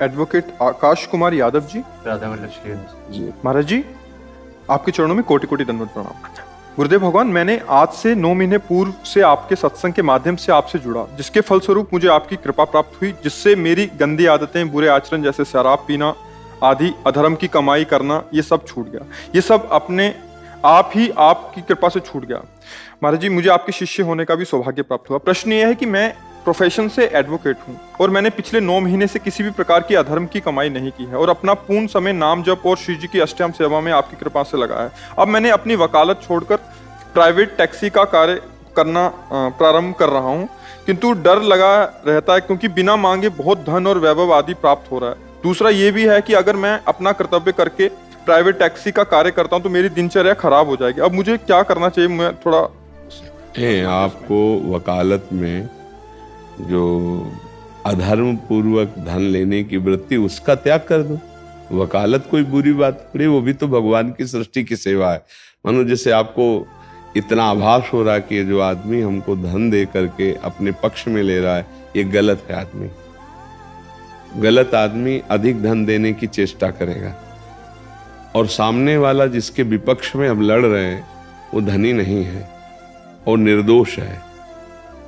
Advocate Akash Kumar Yadav ji. Radha Vallabh Shri जी महाराज जी, आपके चरणों में कोटि कोटि दंडवत प्रणाम। गुरुदेव भगवान, मैंने आज से 9 महीने पूर्व से आपके सत्संग के माध्यम से आपसे जुड़ा, जिसके फलस्वरूप मुझे आपकी कृपा प्राप्त हुई, जिससे मेरी गंदी आदतें, बुरे आचरण जैसे शराब पीना आदि, अधर्म की कमाई करना, ये सब छूट गया। ये सब अपने आप ही आपकी कृपा से छूट गया। महाराज जी, मुझे आपके शिष्य होने का भी सौभाग्य प्राप्त हुआ। प्रश्न ये है कि मैं प्रोफेशन से एडवोकेट हूँ और मैंने पिछले 9 महीने से किसी भी प्रकार की अधर्म की कमाई नहीं की है और अपना पूर्ण समय नाम जप और श्री जी की अष्टयाम सेवा में आपकी कृपा से लगा है। अब मैंने अपनी वकालत छोड़कर प्राइवेट टैक्सी का कार्य करना प्रारंभ कर रहा हूँ, किंतु डर लगा रहता है क्योंकि बिना मांगे बहुत धन और वैभव आदि प्राप्त हो रहा है। दूसरा ये भी है कि अगर मैं अपना कर्तव्य करके प्राइवेट टैक्सी का कार्य करता हूँ तो मेरी दिनचर्या खराब हो जाएगी। अब मुझे क्या करना चाहिए? मैं थोड़ा आपको वकालत में जो अधर्म पूर्वक धन लेने की वृत्ति, उसका त्याग कर दो। वकालत कोई बुरी बात थोड़ी, वो भी तो भगवान की सृष्टि की सेवा है। मानो जैसे आपको इतना आभास हो रहा है कि जो आदमी हमको धन दे करके अपने पक्ष में ले रहा है, ये गलत है। आदमी गलत आदमी अधिक धन देने की चेष्टा करेगा, और सामने वाला जिसके विपक्ष में हम लड़ रहे हैं वो धनी नहीं है और निर्दोष है,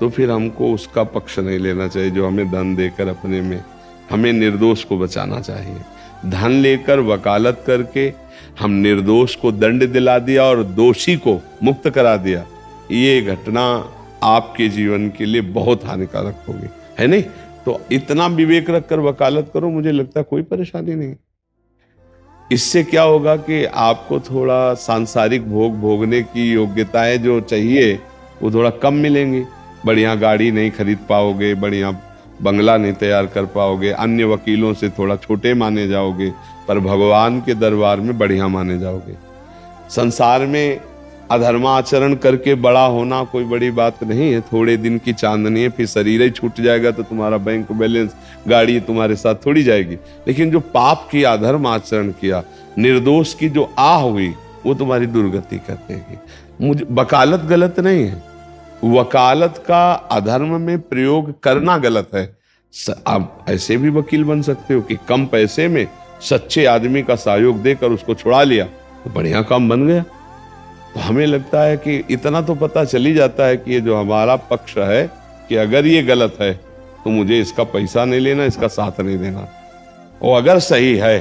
तो फिर हमको उसका पक्ष नहीं लेना चाहिए जो हमें धन देकर अपने में, हमें निर्दोष को बचाना चाहिए। धन लेकर वकालत करके हम निर्दोष को दंड दिला दिया और दोषी को मुक्त करा दिया, ये घटना आपके जीवन के लिए बहुत हानिकारक होगी, है नहीं? तो इतना विवेक रखकर वकालत करो, मुझे लगता है कोई परेशानी नहीं। इससे क्या होगा कि आपको थोड़ा सांसारिक भोग भोगने की योग्यताएं जो चाहिए वो थोड़ा कम मिलेंगी। बढ़िया गाड़ी नहीं खरीद पाओगे, बढ़िया बंगला नहीं तैयार कर पाओगे, अन्य वकीलों से थोड़ा छोटे माने जाओगे, पर भगवान के दरबार में बढ़िया माने जाओगे। संसार में अधर्माचरण करके बड़ा होना कोई बड़ी बात नहीं है, थोड़े दिन की चांदनी है, फिर शरीर ही छूट जाएगा तो तुम्हारा बैंक बैलेंस, गाड़ी तुम्हारे साथ थोड़ी जाएगी। लेकिन जो पाप किया, अधर्म आचरण किया, निर्दोष की जो आह हुई, वो तुम्हारी दुर्गति कर देगी। मुझे वकालत गलत नहीं है, वकालत का अधर्म में प्रयोग करना गलत है। आप ऐसे भी वकील बन सकते हो कि कम पैसे में सच्चे आदमी का सहयोग देकर उसको छुड़ा लिया तो बढ़िया काम बन गया। तो हमें लगता है कि इतना तो पता चल ही जाता है कि ये जो हमारा पक्ष है कि अगर ये गलत है तो मुझे इसका पैसा नहीं लेना, इसका साथ नहीं देना, और अगर सही है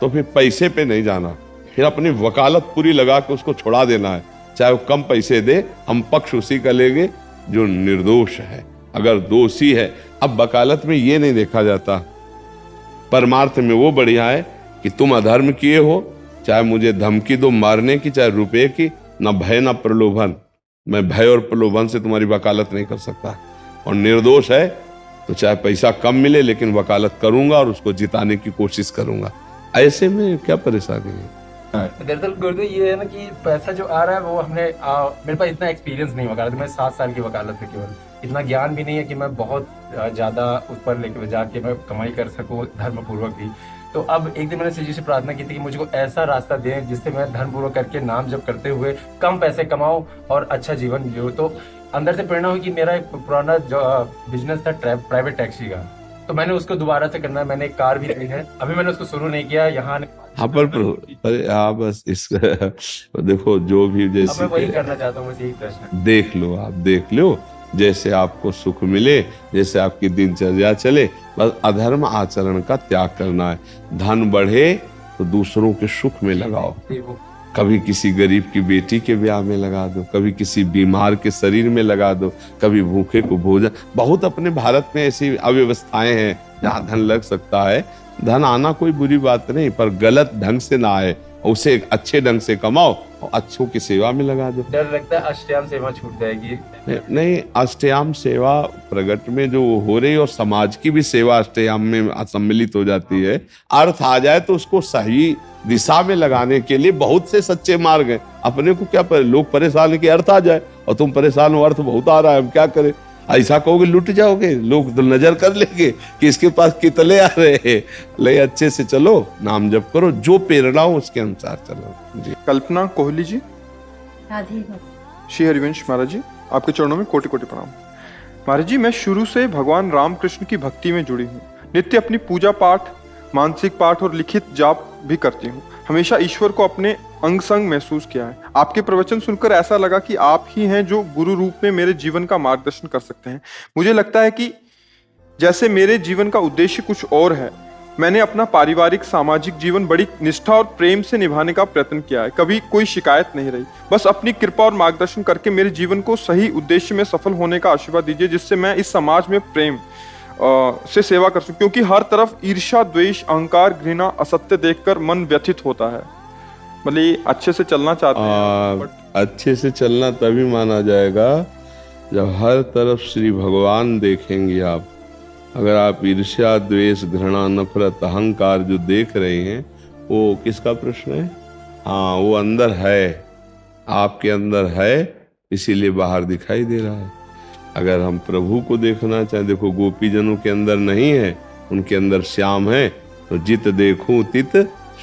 तो फिर पैसे पे नहीं जाना, फिर अपनी वकालत पूरी लगा के उसको छुड़ा देना है, चाहे वो कम पैसे दे, हम पक्ष उसी का लेंगे जो निर्दोष है। अगर दोषी है, अब वकालत में ये नहीं देखा जाता, परमार्थ में वो बढ़िया है कि तुम अधर्म किए हो, चाहे मुझे धमकी दो मारने की, चाहे रुपए की, ना भय ना प्रलोभन, मैं भय और प्रलोभन से तुम्हारी वकालत नहीं कर सकता। और निर्दोष है तो चाहे पैसा कम मिले लेकिन वकालत करूंगा और उसको जिताने की कोशिश करूंगा। ऐसे में क्या परेशानी है? दरअसल गुरुदेव ये है ना कि पैसा जो आ रहा है वो मेरे पास इतना एक्सपीरियंस नहीं वकालत में, 7 साल की वकालत है, केवल इतना ज्ञान भी नहीं है कि मैं बहुत ज्यादा ऊपर लेके जाके मैं कमाई कर सकूं धर्म पूर्वक भी। तो अब एक दिन मैंने श्री जी से प्रार्थना की थी कि मुझे कोई ऐसा रास्ता दें जिससे मैं धर्म पूर्वक करके नाम जप करते हुए कम पैसे कमाऊं और अच्छा जीवन जियो। तो अंदर से प्रेरणा हुई कि मेरा एक पुराना जो बिजनेस था प्राइवेट टैक्सी का, तो मैंने उसको दोबारा से करना है। मैंने एक कार भी ली है, अभी मैंने उसको शुरू नहीं किया। यहाँ बस इस देखो जो भी जैसे मैं वही करना चाहता हूँ, यही प्रश्न देख लो, आप देख लो जैसे आपको सुख मिले, जैसे आपकी दिनचर्या चले, बस अधर्म आचरण का त्याग करना है। धन बढ़े तो दूसरों के सुख में लगाओ, कभी किसी गरीब की बेटी के ब्याह में लगा दो, कभी किसी बीमार के शरीर में लगा दो, कभी भूखे को भोजन। बहुत अपने भारत में ऐसी अव्यवस्थाएं हैं जहाँ धन लग सकता है। धन आना कोई बुरी बात नहीं, पर गलत ढंग से ना आए, उसे अच्छे ढंग से कमाओ और अच्छों की सेवा में लगा दो। डर लगता है अष्टयाम सेवा छूट जाएगी। नहीं, अष्टयाम सेवा प्रगट में जो हो रही और समाज की भी सेवा अष्टयाम में सम्मिलित हो जाती है। अर्थ आ जाए तो उसको सही दिशा में लगाने के लिए बहुत से सच्चे मार्ग हैं। अपने को क्या लोग परेशान है कि अर्थ आ जाए, और तुम परेशान हो अर्थ बहुत आ रहा है, हम क्या करें? ऐसा कहोगे लुट जाओगे, लोग तो नजर कर लेंगे कि इसके पास कितने आ रहे हैं। ले अच्छे से चलो, नाम जप करो, जो प्रेरणा हो उसके अनुसार चलो। जी। कल्पना कोहली जी। राधे श्री हरिवंश महाराज जी, आपके चरणों में कोटि कोटि प्रणाम। महाराज जी, मैं शुरू से भगवान रामकृष्ण की भक्ति में जुड़ी हूँ। नित्य अपनी पूजा पाठ मानसिक पाठ और लिखित जाप भी करती हूँ। हमेशा ईश्वर को अपने अंग संग महसूस किया है। आपके प्रवचन सुनकर ऐसा लगा कि आप ही हैं जो गुरु रूप में मेरे जीवन का मार्गदर्शन कर सकते हैं। मुझे लगता है कि जैसे मेरे जीवन का उद्देश्य कुछ और है। मैंने अपना पारिवारिक सामाजिक जीवन बड़ी निष्ठा और प्रेम से निभाने का प्रयत्न किया है। कभी कोई शिकायत नहीं रही। बस अपनी कृपा और मार्गदर्शन करके मेरे जीवन को सही उद्देश्य में सफल होने का आशीर्वाद दीजिए, जिससे मैं इस समाज में प्रेम से सेवा कर सकूं, क्योंकि हर तरफ ईर्ष्या, द्वेष, अहंकार, घृणा, असत्य देखकर मन व्यथित होता है। मतलब ये अच्छे से चलना चाहते हैं, अच्छे से चलना तभी माना जाएगा जब हर तरफ श्री भगवान देखेंगे आप। अगर आप ईर्ष्या, द्वेष, घृणा, नफरत, अहंकार जो देख रहे हैं वो किसका प्रश्न है? हाँ, वो अंदर है, आपके अंदर है, इसीलिए बाहर दिखाई दे रहा है। अगर हम प्रभु को देखना चाहें, देखो गोपीजनों के अंदर नहीं है, उनके अंदर श्याम है, तो जित देखूं तित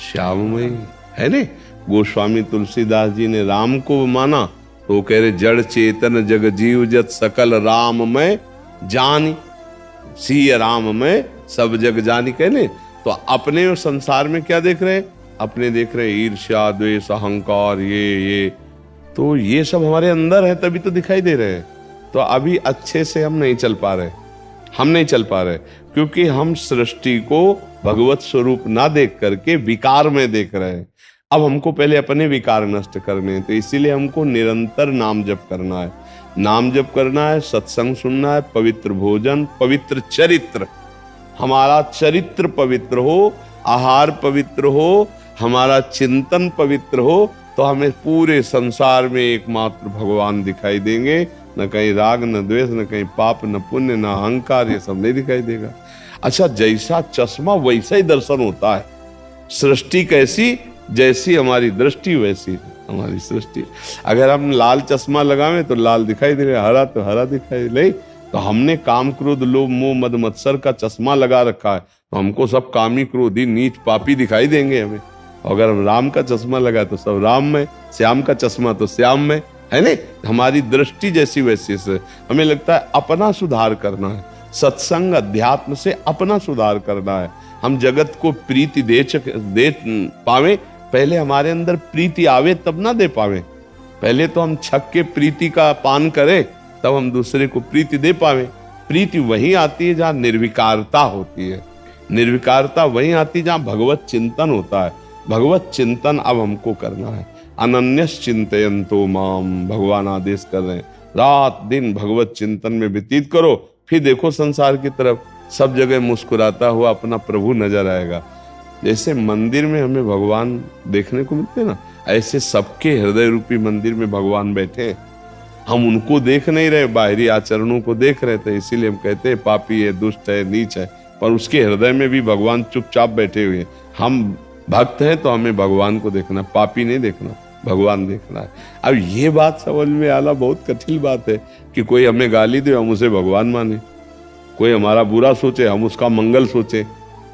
श्याममय है ने। गोस्वामी तुलसीदास जी ने राम को माना तो कह रहे जड़ चेतन जग जीव जत सकल राममय जानी, सिय राममय सब जग जानी कहने। तो अपने संसार में क्या देख रहे हैं? अपने देख रहे ईर्ष्या, द्वेष, अहंकार, ये तो ये सब हमारे अंदर है, तभी तो दिखाई दे रहे हैं। तो अभी अच्छे से हम नहीं चल पा रहे, क्योंकि हम सृष्टि को भगवत स्वरूप ना देख करके विकार में देख रहे हैं। अब हमको पहले अपने विकार नष्ट करने हैं, तो इसीलिए हमको निरंतर नाम जप करना है। नाम जप करना है, सत्संग सुनना है, पवित्र भोजन, पवित्र चरित्र, हमारा चरित्र पवित्र हो, आहार पवित्र हो, हमारा चिंतन पवित्र हो, तो हमें पूरे संसार में एकमात्र भगवान दिखाई देंगे। न कहीं राग, न द्वेष, न कहीं पाप, न पुण्य, न अहंकार, ये सब नहीं दिखाई देगा। अच्छा, जैसा चश्मा वैसा ही दर्शन होता है। सृष्टि कैसी, जैसी हमारी दृष्टि वैसी हमारी सृष्टि। अगर हम लाल चश्मा लगावे तो लाल दिखाई दे, हरा तो हरा दिखाई दे। तो हमने काम, क्रोध, लोभ, मोह, मद, मत्सर का चश्मा लगा रखा है, तो हमको सब कामी, क्रोधी, नीच, पापी दिखाई देंगे हमें। अगर हम राम का चश्मा लगाए तो सब राम में, श्याम का चश्मा तो श्याम में, है नहीं। हमारी दृष्टि जैसी वैसी से हमें लगता है अपना सुधार करना है। सत्संग अध्यात्म से अपना सुधार करना है। हम जगत को प्रीति दे पावे, पहले हमारे अंदर प्रीति आवे तब ना दे पावे। पहले तो हम छक के प्रीति का पान करें, तब हम दूसरे को प्रीति दे पावे। प्रीति वहीं आती है जहाँ निर्विकारता होती है। निर्विकारता वहीं आती है जहाँ भगवत चिंतन होता है। भगवत चिंतन अब हमको करना है। अनन्यस चिंतयन्तो माम, भगवान आदेश कर रहे हैं, रात दिन भगवत चिंतन में व्यतीत करो। फिर देखो संसार की तरफ, सब जगह मुस्कुराता हुआ अपना प्रभु नजर आएगा। जैसे मंदिर में हमें भगवान देखने को मिलते ना, ऐसे सबके हृदय रूपी मंदिर में भगवान बैठे हैं। हम उनको देख नहीं रहे, बाहरी आचरणों को देख रहे थे। इसीलिए हम कहते हैं पापी है, दुष्ट है, नीच है, पर उसके हृदय में भी भगवान चुपचाप बैठे हुए हैं। हम भक्त हैं तो हमें भगवान को देखना, पापी नहीं देखना, भगवान देखना है। अब ये बात समझ में आना बहुत कठिन बात है कि कोई हमें गाली दे, हम उसे भगवान माने, कोई हमारा बुरा सोचे, हम उसका मंगल सोचे।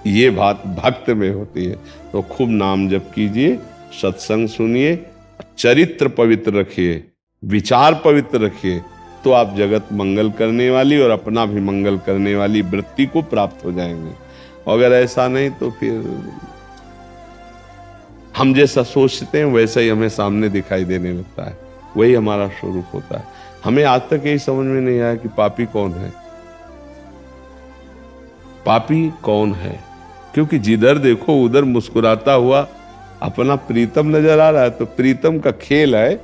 ये बात भक्त में होती है। तो खूब नाम जप कीजिए, सत्संग सुनिए, चरित्र पवित्र रखिए, विचार पवित्र रखिए, तो आप जगत मंगल करने वाली और अपना भी मंगल करने वाली वृत्ति को प्राप्त हो जाएंगे। अगर ऐसा नहीं तो फिर हम जैसा सोचते हैं वैसा ही हमें सामने दिखाई देने लगता है, वही हमारा स्वरूप होता है। हमें आज तक यही समझ में नहीं आया कि पापी कौन है, पापी कौन है। क्योंकि जिधर देखो उधर मुस्कुराता हुआ अपना प्रीतम नजर आ रहा है। तो प्रीतम का खेल है,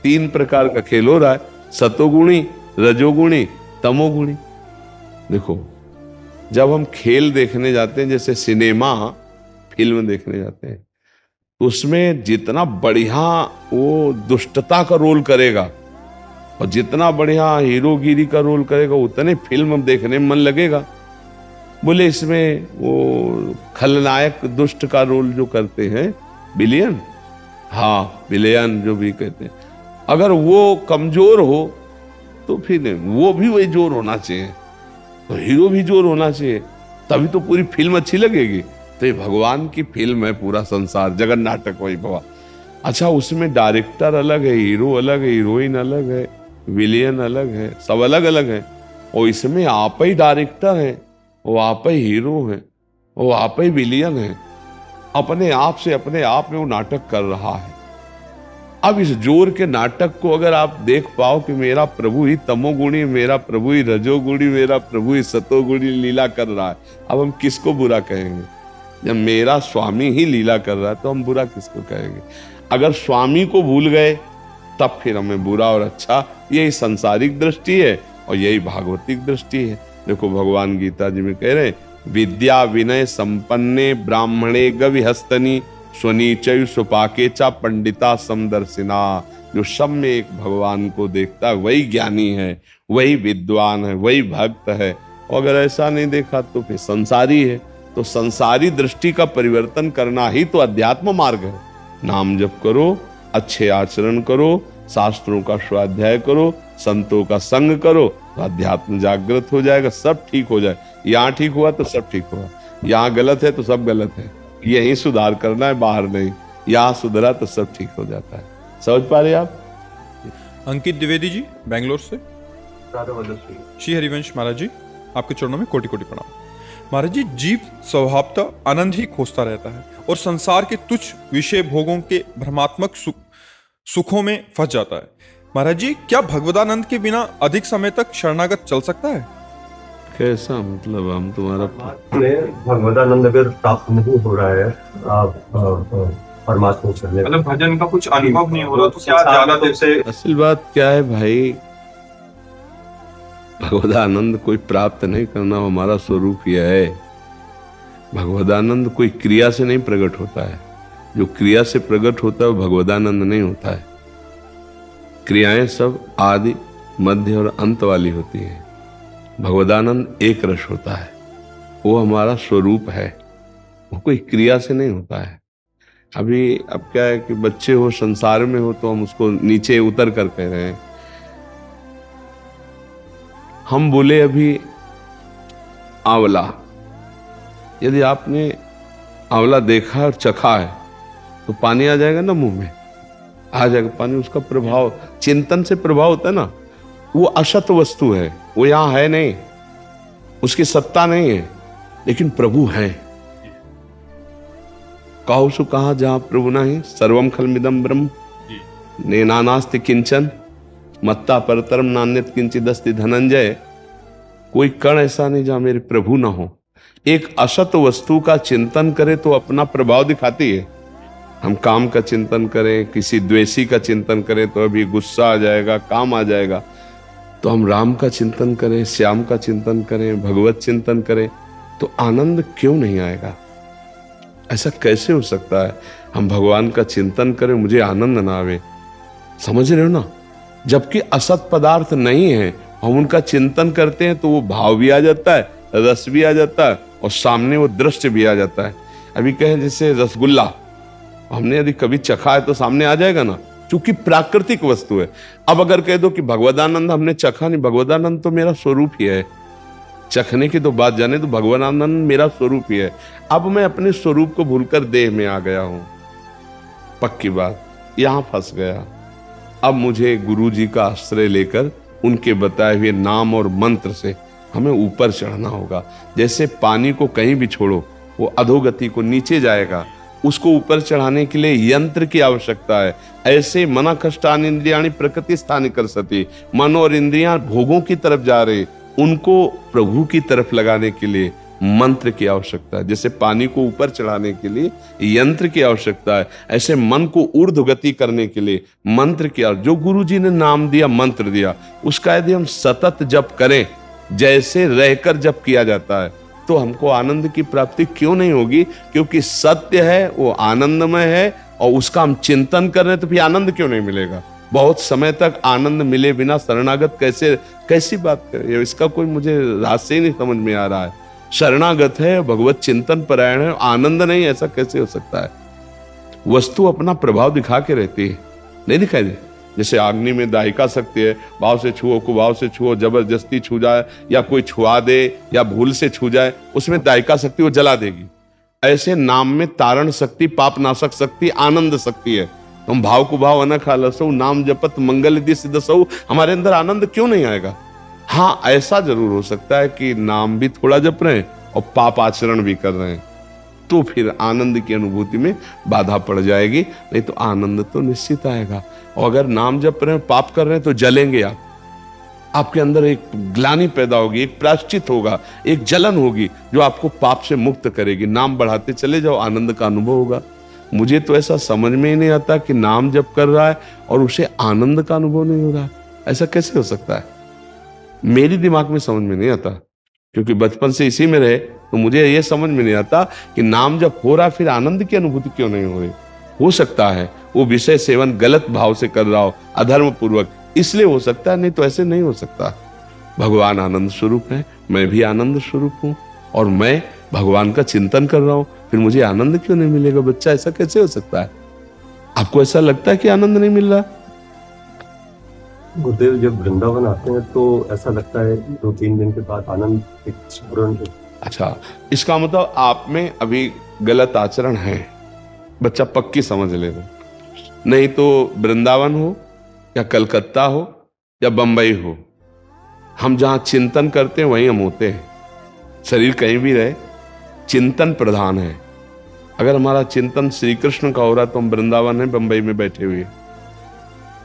3 प्रकार का खेल हो रहा है, सतोगुणी, रजोगुणी, तमोगुणी। देखो, जब हम खेल देखने जाते हैं, जैसे सिनेमा फिल्म देखने जाते हैं, तो उसमें जितना बढ़िया वो दुष्टता का रोल करेगा और जितना बढ़िया हीरोगिरी का रोल करेगा, उतने फिल्म देखने में मन लगेगा। बोले इसमें वो खलनायक दुष्ट का रोल जो करते हैं, विलेन, हाँ विलेन जो भी कहते हैं, अगर वो कमजोर हो तो फिर वो भी वही जोर होना चाहिए, तो हीरो भी जोर होना चाहिए, तभी तो पूरी फिल्म अच्छी लगेगी। तो ये भगवान की फिल्म है, पूरा संसार जगन नाटक वही भगवान। अच्छा, उसमें डायरेक्टर अलग है, हीरो अलग है, हीरोइन अलग है, विलेन अलग है, सब अलग अलग है। और इसमें आप ही डायरेक्टर हैं, वो आप ही हीरो हैं, वो आप ही विलियन है, अपने आप से अपने आप में वो नाटक कर रहा है। अब इस जोर के नाटक को अगर आप देख पाओ कि मेरा प्रभु ही तमोगुणी, मेरा प्रभु ही रजोगुणी, मेरा प्रभु ही सतोगुणी लीला कर रहा है, अब हम किसको बुरा कहेंगे? जब मेरा स्वामी ही लीला कर रहा है तो हम बुरा किसको कहेंगे? अगर स्वामी को भूल गए तब फिर हमें बुरा और अच्छा, यही सांसारिक दृष्टि है और यही भागवतिक दृष्टि है। देखो भगवान गीता जी में कह रहे हैं, विद्या विनय संपन्ने ब्राह्मणे गविहस्तनी स्वनीचय सुपाके चा पंडिता समदर्शिना। जो सब में एक भगवान को देखता है वही ज्ञानी है, वही विद्वान है, वही भक्त है। और अगर ऐसा नहीं देखा तो फिर संसारी है। तो संसारी दृष्टि का परिवर्तन करना ही तो अध्यात्म मार्ग है। नाम जप करो, अच्छे आचरण करो, शास्त्रों का स्वाध्याय करो, संतों का संग करो, तो अध्यात्म जागृत हो जाएगा, सब ठीक हो जाए। यहाँ ठीक हुआ तो सब ठीक हुआ, यहाँ गलत है तो सब गलत है, यही सुधार करना है, बाहर नहीं। यहाँ सुधरा तो सब ठीक हो जाता है। समझ पा रहे आप? अंकित द्विवेदी जी बेंगलोर से। श्री हरिवंश महाराज जी, आपके चरणों में कोटि कोटि प्रणाम। महाराज जी, जीव स्वभावतः आनंद ही खोजता रहता है और संसार के तुच्छ विषय भोगों के भ्रमात्मक सुखों में फंस जाता है। महाराज जी, क्या भगवदानंद के बिना अधिक समय तक शरणागत चल सकता है? कैसा मतलब? हम तुम्हारा भगवदानंद अगर प्राप्त नहीं हो रहा है परमात्मा से, मतलब भजन का कुछ अनुभव नहीं हो रहा, तो क्या ज्यादा देर से? असल बात क्या है भाई, भगवदानंद कोई प्राप्त नहीं करना, हमारा स्वरूप यह है। भगवदानंद कोई क्रिया से नहीं प्रकट होता है। जो क्रिया से प्रकट होता है वो भगवदानंद नहीं होता है। क्रियाएं सब आदि मध्य और अंत वाली होती हैं। भगवदानंद एक रस होता है, वो हमारा स्वरूप है, वो कोई क्रिया से नहीं होता है। अभी अब क्या है कि बच्चे हो, संसार में हो, तो हम उसको नीचे उतर कर कह रहे हैं। हम बोले अभी आंवला, यदि आपने आंवला देखा और चखा है तो पानी आ जाएगा ना, मुंह में आ जाएगा पानी। उसका प्रभाव चिंतन से प्रभाव होता है ना। वो असत वस्तु है, वो यहां है नहीं, उसकी सत्ता नहीं है, लेकिन प्रभु है। कहो सु कहा जहां प्रभु नहीं, सर्वम खलमिदम ब्रह्म नेनानास्ति किंचन मत्ता परतरम नान्यत किंचिदस्ति धनंजय। कोई कण ऐसा नहीं जहां मेरे प्रभु ना हो। एक असत वस्तु का चिंतन करे तो अपना प्रभाव दिखाती है। हम काम का चिंतन करें, किसी द्वेषी का चिंतन करें तो अभी गुस्सा आ जाएगा, काम आ जाएगा। तो हम राम का चिंतन करें, श्याम का चिंतन करें, भगवत चिंतन करें तो आनंद क्यों नहीं आएगा? ऐसा कैसे हो सकता है? हम भगवान का चिंतन करें, मुझे आनंद ना आवे। समझ रहे हो ना? जबकि असत पदार्थ नहीं है, हम उनका चिंतन करते हैं तो वो भाव भी आ जाता है, रस भी आ जाता है और सामने वो दृश्य भी आ जाता है। अभी कहें जैसे रसगुल्ला, हमने यदि कभी चखा है तो सामने आ जाएगा ना, क्योंकि प्राकृतिक वस्तु है। अब अगर कह दो कि भगवदानंद हमने चखा नहीं, भगवदानंद तो मेरा स्वरूप ही है। चखने की तो बात जाने तो भगवदानंद मेरा स्वरूप ही है। अब मैं अपने स्वरूप को भूलकर देह में आ गया हूं, पक्की बात, यहां फंस गया। अब मुझे गुरु जी का आश्रय लेकर उनके बताए हुए नाम और मंत्र से हमें ऊपर चढ़ना होगा। जैसे पानी को कहीं भी छोड़ो वो अधोगति को नीचे जाएगा, उसको ऊपर चढ़ाने के लिए यंत्र की आवश्यकता है। ऐसे मना कष्टान इंद्रियाणी प्रकृति स्थानी कर सती, मन और इंद्रियां भोगों की तरफ जा रहे, उनको प्रभु की तरफ लगाने के लिए मंत्र की आवश्यकता है। जैसे पानी को ऊपर चढ़ाने के लिए यंत्र की आवश्यकता है, ऐसे मन को ऊर्ध्व गति करने के लिए मंत्र की। जो गुरु जी ने नाम दिया, मंत्र दिया, उसका यदि हम सतत जप करें, जैसे रहकर जप किया जाता है, तो हमको आनंद की प्राप्ति क्यों नहीं होगी? क्योंकि सत्य है, वो आनंदमय है और उसका हम चिंतन कर रहे हैं, तो फिर आनंद क्यों नहीं मिलेगा? बहुत समय तक आनंद मिले बिना शरणागत कैसी बात करें? इसका कोई मुझे रहस्य ही नहीं समझ में आ रहा है। शरणागत है, भगवत चिंतन परायण है, आनंद नहीं, ऐसा कैसे हो सकता है? वस्तु अपना प्रभाव दिखा के रहती है, नहीं दिखाई दे? जैसे अग्नि में दाहिका शक्ति है, भाव से छुओ, कुभाव से छुओ, जबरदस्ती छू जाए या कोई छुआ दे या भूल से छू जाए, उसमें दाहिका शक्ति वो जला देगी। ऐसे नाम में तारण शक्ति, पाप नाशक शक्ति, आनंद शक्ति है। तुम भाव कुभाव अनख आलसौ, नाम जपत मंगल यदि सिद्धसौ, हमारे अंदर आनंद क्यों नहीं आएगा? हाँ, ऐसा जरूर हो सकता है कि नाम भी थोड़ा जप रहे हैं और पाप आचरण भी कर रहे हैं, तो फिर आनंद की अनुभूति में बाधा पड़ जाएगी। नहीं तो आनंद तो निश्चित आएगा। और अगर नाम जप रहे हैं, पाप कर रहे हैं, तो जलेंगे आप। आपके अंदर एक ग्लानि पैदा होगी, एक प्रायश्चित होगा, एक जलन होगी जो आपको पाप से मुक्त करेगी। नाम बढ़ाते चले जाओ, आनंद का अनुभव होगा। मुझे तो ऐसा समझ में ही नहीं आता कि नाम जप कर रहा है और उसे आनंद का अनुभव नहीं हो रहा। ऐसा कैसे हो सकता है? मेरी दिमाग में समझ में नहीं आता, क्योंकि बचपन से इसी में रहे, तो मुझे यह समझ में नहीं आता कि नाम जब हो रहा फिर आनंद की अनुभूति क्यों नहीं हो रही। हो सकता है वो विषय सेवन गलत भाव से कर रहा हो, अधर्म पूर्वक, इसलिए हो सकता है, नहीं तो ऐसे नहीं हो सकता। भगवान आनंद स्वरूप है, मैं भी आनंद स्वरूप हूं, और मैं भगवान का चिंतन कर रहा हूं, फिर मुझे आनंद क्यों नहीं मिलेगा? बच्चा, ऐसा कैसे हो सकता है? आपको ऐसा लगता है कि आनंद नहीं मिल रहा? गुरुदेव, जब वृंदावन आते हैं तो ऐसा लगता है 2-3 दिन के बाद आनंद एक स्फुरण। अच्छा, इसका मतलब आप में अभी गलत आचरण है। बच्चा पक्की समझ लेना, नहीं तो वृंदावन हो या कलकत्ता हो या बंबई हो, हम जहां चिंतन करते हैं वहीं हम होते हैं। शरीर कहीं भी रहे, चिंतन प्रधान है। अगर हमारा चिंतन श्री कृष्ण का हो रहा तो हम वृंदावन है, बंबई में बैठे हुए।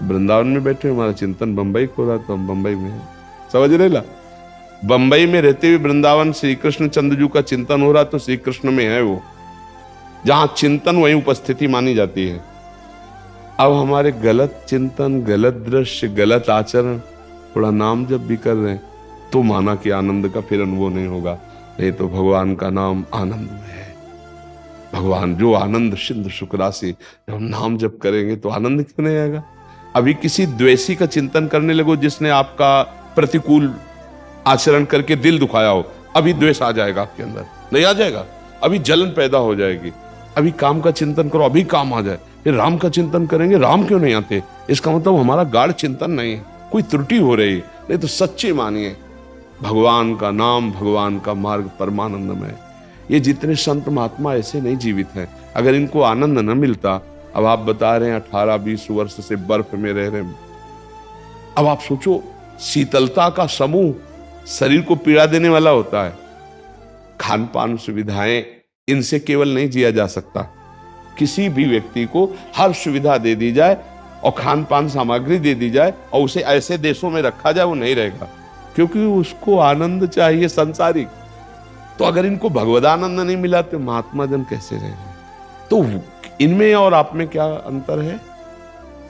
वृंदावन में बैठे, हमारा चिंतन बंबई को हो रहा तो हम बंबई में हैं। समझ रहे ला? बंबई में रहते हुए वृंदावन श्री कृष्ण चंद्रजू का चिंतन हो रहा तो श्री कृष्ण में है वो। जहां चिंतन वहीं उपस्थिति मानी जाती है। अब हमारे गलत चिंतन, गलत दृश्य, गलत आचरण, थोड़ा नाम जब भी कर रहे हैं तो माना कि आनंद का फिर अनुभव नहीं होगा। नहीं तो भगवान का नाम आनंद में है। भगवान जो आनंद सिंधु सुख राशि, जब हम नाम जब करेंगे तो आनंद क्यों नहीं आएगा? अभी किसी द्वेषी का चिंतन करने लगो जिसने आपका प्रतिकूल आचरण करके दिल दुखाया हो, अभी द्वेष आ जाएगा आपके अंदर, नहीं आ जाएगा? अभी जलन पैदा हो जाएगी। अभी काम का चिंतन करो, अभी काम आ जाए। फिर राम का चिंतन करेंगे, राम क्यों नहीं आते? इसका मतलब हमारा गाढ़ चिंतन नहीं है, कोई त्रुटि हो रही। नहीं तो सच्ची मानिए, भगवान का नाम, भगवान का मार्ग परमानंदमय। ये जितने संत महात्मा ऐसे नहीं जीवित हैं, अगर इनको आनंद न मिलता। अब आप बता रहे हैं 18-20 वर्ष से बर्फ में रह रहे हैं। अब आप सोचो, शीतलता का समूह शरीर को पीड़ा देने वाला होता है। खान पान सुविधाएं, इनसे केवल नहीं जिया जा सकता। किसी भी व्यक्ति को हर सुविधा दे दी जाए और खान पान सामग्री दे दी जाए और उसे ऐसे देशों में रखा जाए, वो नहीं रहेगा, क्योंकि उसको आनंद चाहिए संसारिक। तो अगर इनको भगवदानंद नहीं मिला तो महात्मा जन कैसे रहेंगे? तो इनमें और आप में क्या अंतर है?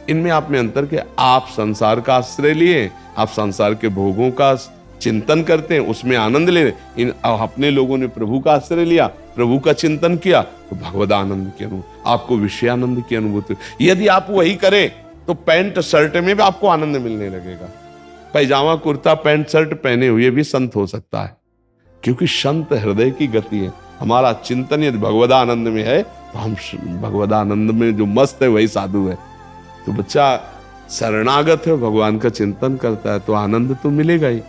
इनमें आप में अंतर के आप संसार का आश्रय लिए, आप संसार के भोगों का चिंतन करते हैं, उसमें आनंद ले। इन अपने लोगों ने प्रभु का आश्रय लिया, प्रभु का चिंतन किया, तो भगवदानंद की अनुभूति, आपको विषयानंद की अनुभूति। यदि आप वही करें तो पैंट शर्ट में भी आपको आनंद मिलने लगेगा। पैजामा कुर्ता पैंट शर्ट पहने हुए भी संत हो सकता है, क्योंकि संत हृदय की गति है। हमारा चिंतन यदि भगवदानंद में है तो हम भगवदानंद में जो मस्त है वही साधु है। तो बच्चा शरणागत है, भगवान का चिंतन करता है तो आनंद तो मिलेगा ही।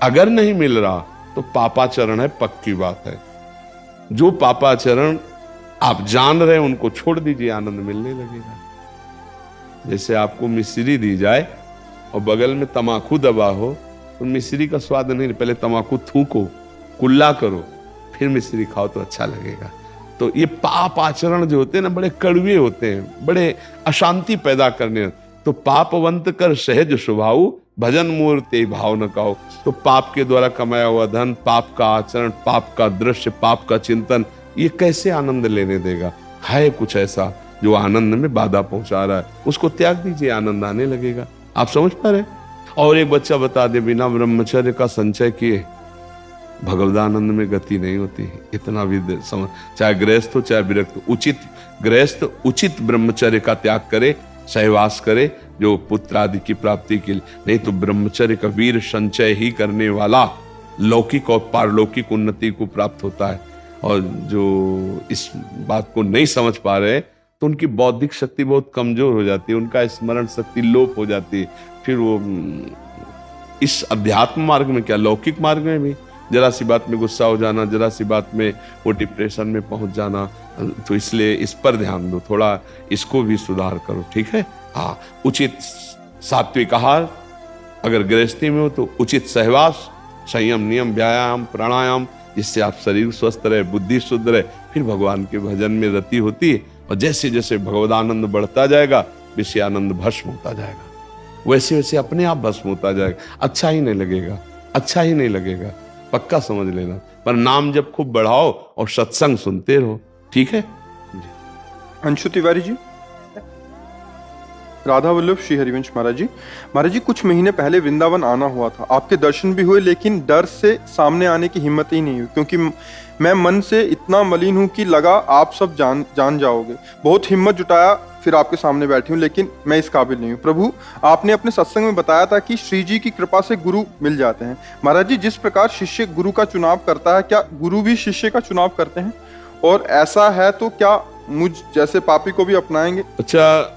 अगर नहीं मिल रहा तो पापाचरण है, पक्की बात है। जो पापाचरण आप जान रहे हैं उनको छोड़ दीजिए, आनंद मिलने लगेगा। जैसे आपको मिश्री दी जाए और बगल में तमाकू दबा हो तो मिश्री का स्वाद नहीं, पहले तमाकू थूको, कुल्ला करो, फिर मिश्री खाओ तो अच्छा लगेगा। तो ये पाप आचरण जो होते हैं ना, बड़े कड़वे होते हैं, बड़े अशांति पैदा करने। तो पापवंत कर सहज स्वभाव, भजन मूर्ति भाव न कहो। तो पाप के द्वारा कमाया हुआ धन, पाप का आचरण, पाप का दृश्य, पाप का चिंतन, ये कैसे आनंद लेने देगा? है कुछ ऐसा जो आनंद में बाधा पहुंचा रहा है, उसको त्याग दीजिए, आनंद आने लगेगा। आप समझ पा रहे? और एक बच्चा बता दे, बिना ब्रह्मचर्य का संचय किए भगवदानंद में गति नहीं होती। इतना भी समझ, चाहे गृहस्थ हो चाहे विरक्त हो, उचित गृहस्थ उचित ब्रह्मचर्य का त्याग करे, सहवास करे, जो पुत्र आदि की प्राप्ति के लिए। नहीं तो ब्रह्मचर्य का वीर संचय ही करने वाला लौकिक और पारलौकिक उन्नति को प्राप्त होता है। और जो इस बात को नहीं समझ पा रहे तो उनकी बौद्धिक शक्ति बहुत कमजोर हो जाती है, उनका स्मरण शक्ति लोप हो जाती है। फिर वो इस अध्यात्म मार्ग में क्या, लौकिक मार्ग में भी जरा सी बात में गुस्सा हो जाना, जरा सी बात में वो डिप्रेशन में पहुंच जाना। तो इसलिए इस पर ध्यान दो, थोड़ा इसको भी सुधार करो, ठीक है? हाँ, उचित सात्विक आहार, अगर गृहस्थी में हो तो उचित सहवास, संयम, नियम, व्यायाम, प्राणायाम, जिससे आप शरीर स्वस्थ रहे, बुद्धि शुद्ध रहे, फिर भगवान के भजन में रति होती है। और जैसे जैसे भगवदानंद बढ़ता जाएगा, विषयानंद भस्म होता जाएगा, वैसे वैसे अपने आप भस्म होता जाएगा। अच्छा ही नहीं लगेगा, अच्छा ही नहीं लगेगा, पक्का समझ लेना। पर नाम जब खूब बढ़ाओ और सत्संग सुनते रहो, ठीक है। अंशु तिवारी जी, राधा वल्लभ श्री हरिवंश महाराज जी कुछ महीने पहले वृंदावन आना हुआ था। आपके दर्शन भी हुए, लेकिन डर से सामने आने की हिम्मत ही नहीं हुई, क्योंकि मैं मन से इतना मलिन हूं कि लगा आप सब जान जाओगे। बहुत हिम्मत जुटाया, फिर आपके सामने बैठी हूं, लेकिन मैं इस काबिल नहीं हूं। प्रभु, आपने अपने सत्संग में बताया था कि श्री जी की कृपा से गुरु मिल जाते हैं। महाराज जी, जिस प्रकार शिष्य गुरु का चुनाव करता है, क्या गुरु भी शिष्य का चुनाव करते हैं? और ऐसा है तो क्या मुझ जैसे पापी को भी अपनाएंगे? अच्छा,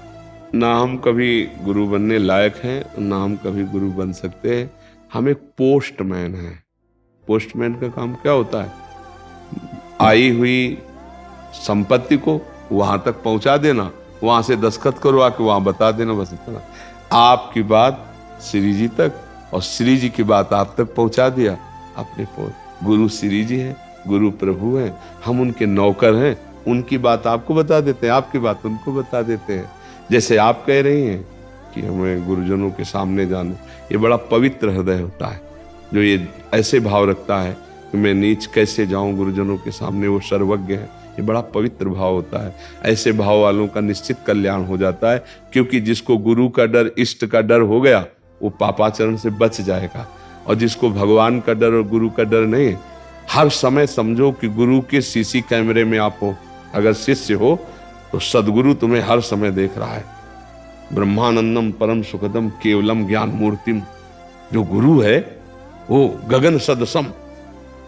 ना हम कभी गुरु बनने लायक हैं, ना हम कभी गुरु बन सकते हैं। हम एक पोस्टमैन हैं। पोस्टमैन का काम क्या होता है? आई हुई संपत्ति को वहां तक पहुंचा देना, वहां से दस्तखत करो आके वहां बता देना, बस इतना। आपकी बात श्री जी तक और श्री जी की बात आप तक पहुंचा दिया अपने पोस्ट। गुरु श्री जी है, गुरु प्रभु हैं, हम उनके नौकर हैं। उनकी बात आपको बता देते हैं, आपकी बात उनको बता देते हैं। जैसे आप कह रही हैं कि हमें गुरुजनों के सामने जाना, ये बड़ा पवित्र हृदय होता है जो ये ऐसे भाव रखता है कि मैं नीच कैसे जाऊं गुरुजनों के सामने, वो सर्वज्ञ है। ये बड़ा पवित्र भाव होता है। ऐसे भाव वालों का निश्चित कल्याण हो जाता है, क्योंकि जिसको गुरु का डर, इष्ट का डर हो गया, वो पापाचरण से बच जाएगा। और जिसको भगवान का डर और गुरु का डर नहीं, हर समय समझो कि गुरु के सीसी कैमरे में आप हो। अगर शिष्य हो तो सदगुरु तुम्हें हर समय देख रहा है। ब्रह्मानंदम परम सुखदम केवलम ज्ञान मूर्तिम, जो गुरु है वो गगन सदसम,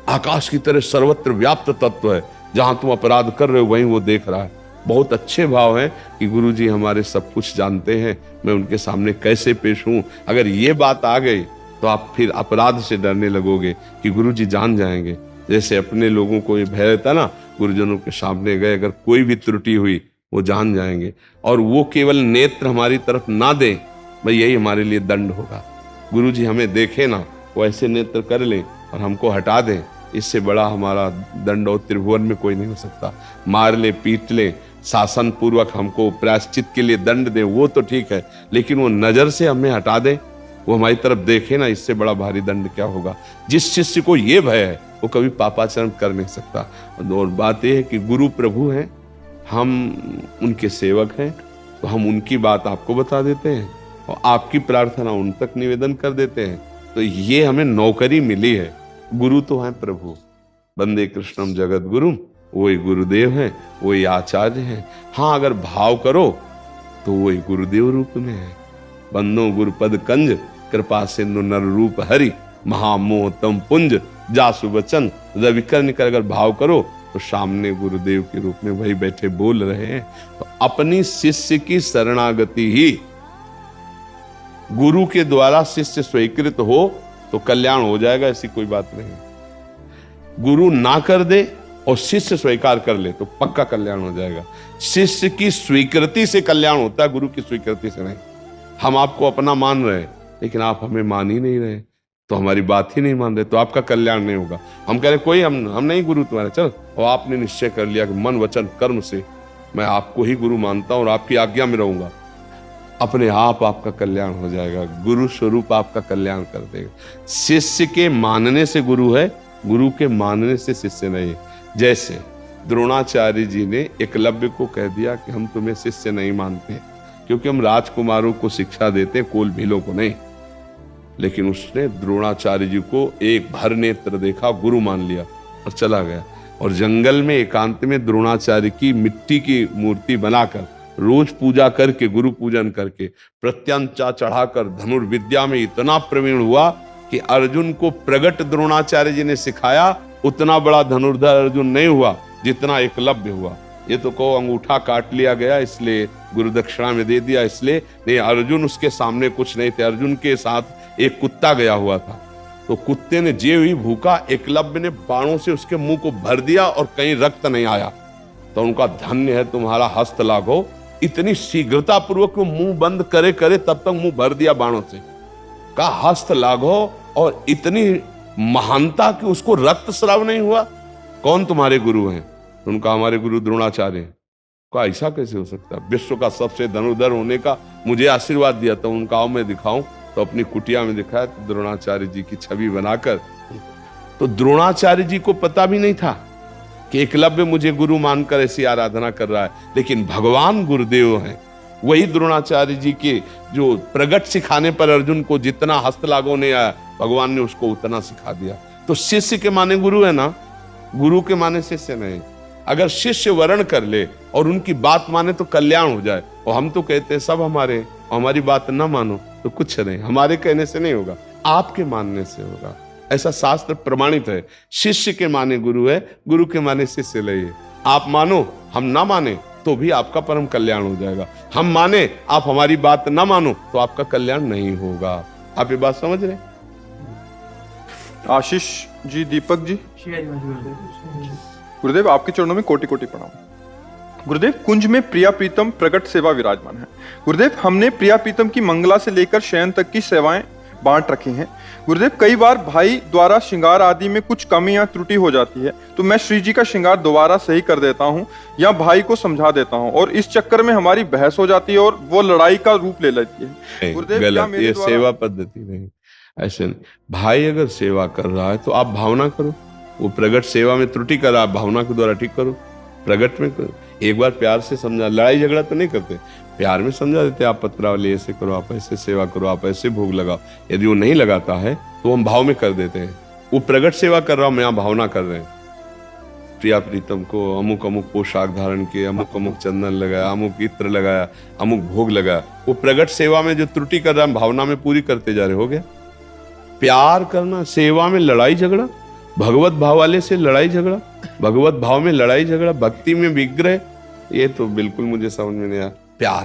आकाश की तरह सर्वत्र व्याप्त तत्व है। जहां तुम अपराध कर रहे हो वहीं वो देख रहा है। बहुत अच्छे भाव हैं कि गुरु जी हमारे सब कुछ जानते हैं, मैं उनके सामने कैसे पेश हूं। अगर ये बात आ गई तो आप फिर अपराध से डरने लगोगे कि गुरु जी जान जाएंगे। जैसे अपने लोगों को ये भय रहता ना, गुरुजनों के सामने गए अगर कोई भी त्रुटि हुई वो जान जाएंगे, और वो केवल नेत्र हमारी तरफ ना दें, भाई यही हमारे लिए दंड होगा। गुरु जी हमें देखे ना, वो ऐसे नेत्र कर लें और हमको हटा दें, इससे बड़ा हमारा दंड और त्रिभुवन में कोई नहीं हो सकता। मार ले, पीट ले, शासन पूर्वक हमको प्रायश्चित के लिए दंड दे, वो तो ठीक है, लेकिन वो नजर से हमें हटा दे, वो हमारी तरफ देखे ना, इससे बड़ा भारी दंड क्या होगा। जिस शिष्य को ये भय है वो कभी पापाचरण कर नहीं सकता। और बात यह है कि गुरु प्रभु हैं, हम उनके सेवक हैं, तो हम उनकी बात आपको बता देते हैं और आपकी प्रार्थना उन तक निवेदन कर देते हैं। तो ये हमें नौकरी मिली है। गुरु तो हैं प्रभु, वंदे कृष्णम जगत गुरु, वही गुरुदेव हैं, वही आचार्य हैं। हाँ, अगर भाव करो तो वही गुरुदेव रूप में है। बंदो गुरुपद कंज, कृपा सिंधु नर रूप हरि, महामोह तम पुंज, जासु वचन रविकर्ण कर अगर भाव करो तो सामने गुरुदेव के रूप में वही बैठे बोल रहे हैं। तो अपनी शिष्य की शरणागति ही, गुरु के द्वारा शिष्य स्वीकृत हो तो कल्याण हो जाएगा, ऐसी कोई बात नहीं। गुरु ना कर दे और शिष्य स्वीकार कर ले तो पक्का कल्याण हो जाएगा। शिष्य की स्वीकृति से कल्याण होता है, गुरु की स्वीकृति से नहीं। हम आपको अपना मान रहे हैं लेकिन आप हमें मान ही नहीं रहे, तो हमारी बात ही नहीं मान रहे, तो आपका कल्याण नहीं होगा। हम कह रहे कोई हम नहीं गुरु तुम्हारे, चल, और आपने निश्चय कर लिया कि मन वचन कर्म से मैं आपको ही गुरु मानता हूं और आपकी आज्ञा में रहूंगा, अपने आप आपका कल्याण हो जाएगा। गुरु स्वरूप आपका कल्याण कर देगा। शिष्य के मानने से गुरु है, गुरु के मानने से शिष्य नहीं। जैसे द्रोणाचार्य जी ने एकलव्य को कह दिया कि हम तुम्हें शिष्य नहीं मानते, क्योंकि हम राजकुमारों को शिक्षा देते, कोल भीलों को नहीं। लेकिन उसने द्रोणाचार्य जी को एक भर नेत्र देखा, गुरु मान लिया और चला गया। और जंगल में एकांत में द्रोणाचार्य की मिट्टी की मूर्ति बनाकर रोज पूजा करके, गुरु पूजन करके, प्रत्यंचा चढ़ाकर धनुर्विद्या में इतना प्रवीण हुआ कि अर्जुन को प्रगट द्रोणाचार्य जी ने सिखाया उतना बड़ा धनुर्धर अर्जुन नहीं हुआ जितना एकलव्य हुआ। ये तो कहो अंगूठा काट लिया गया इसलिए गुरु दक्षिणा में दे दिया इसलिए नहीं, अर्जुन उसके सामने कुछ नहीं थे। अर्जुन के साथ एक कुत्ता गया हुआ था, तो कुत्ते ने जे हुई भूखा, एकलव्य ने बाणों से उसके मुंह को भर दिया और कहीं रक्त नहीं आया। तो उनका धन्य है तुम्हारा हस्त लागो। इतनी शीघ्रता पूर्वक वो मुंह बंद करे करे तब तक मुंह भर दिया बाणों से। का हस्त लागो, और इतनी महानता की उसको रक्त स्राव नहीं हुआ? कौन तुम्हारे गुरु हैं? उनका हमारे गुरु द्रोणाचार्य हैं। का ऐसा कैसे हो सकता है? विश्व का सबसे धनुर्धर होने का मुझे आशीर्वाद दिया था। उनका आओ मैं दिखाऊं, तो अपनी कुटिया में दिखाया तो द्रोणाचार्य जी की छवि बनाकर। तो द्रोणाचार्य जी को पता भी नहीं था कि एकलव्य मुझे गुरु मानकर ऐसी आराधना कर रहा है, लेकिन भगवान गुरुदेव हैं। वही द्रोणाचार्य जी के जो प्रगट सिखाने पर अर्जुन को जितना हस्तलाघव नहीं आया, भगवान ने उसको उतना सिखा दिया। तो शिष्य के माने गुरु है ना, गुरु के माने शिष्य नहीं। अगर शिष्य वर्ण कर ले और उनकी बात माने तो कल्याण हो जाए। और हम तो कहते हैं सब हमारे, हमारी बात ना मानो तो कुछ नहीं। हमारे कहने से नहीं होगा, आपके मानने से होगा। ऐसा शास्त्र प्रमाणित है। शिष्य के माने गुरु है, गुरु के माने शिष्य लइए। आप मानो, हम ना माने तो भी आपका परम कल्याण हो जाएगा। हम माने, आप हमारी बात ना मानो तो आपका कल्याण नहीं होगा। आप ये बात समझ रहे? आशीष जी, दीपक जी, गुरुदेव आपके चरणों में कोटि कोटि प्रणाम। गुरुदेव, कुंज में प्रिया प्रीतम प्रगट सेवा विराजमान है। गुरुदेव, हमने प्रिया प्रीतम की मंगला से लेकर शयन तक की सेवाएं बांट रखी हैं। गुरुदेव, कई बार भाई द्वारा श्रृंगार आदि में कुछ कमी या त्रुटि हो जाती है तो मैं श्री जी का श्रृंगार दोबारा सही कर देता हूं या भाई को समझा देता हूं, और इस चक्कर में हमारी बहस हो जाती है और वो लड़ाई का रूप ले लेती है। गुरुदेव, गलत, ये सेवा पद्धति नहीं, ऐसे नहीं। भाई अगर सेवा कर रहा है तो आप भावना करो। वो प्रगट सेवा में त्रुटि कर रहा है, भावना के द्वारा ठीक करो, प्रगट में करो। एक बार प्यार से समझा, लड़ाई झगड़ा तो नहीं करते, प्यार में समझा देते, आप पत्रावली ऐसे करो, आप ऐसे सेवा करो, आप ऐसे भोग लगाओ। यदि वो नहीं लगाता है तो हम भाव में कर देते हैं। वो प्रगट सेवा कर रहा हूं, मैं यहाँ भावना कर रहे हैं। प्रिया प्रीतम को अमुक अमुक पोशाक धारण किए, अमुक अमुक चंदन लगाया, अमुक इत्र लगाया, अमुक भोग लगाया। वो प्रगट सेवा में जो त्रुटि कर रहा है, भावना में पूरी करते जा रहे। हो गया। प्यार करना, सेवा में लड़ाई झगड़ा, भगवत भाव वाले से लड़ाई झगड़ा, भगवत भाव में लड़ाई झगड़ा, भक्ति में विग्रह, ये तो बिल्कुल मुझे समझ में नहीं आया। प्यार,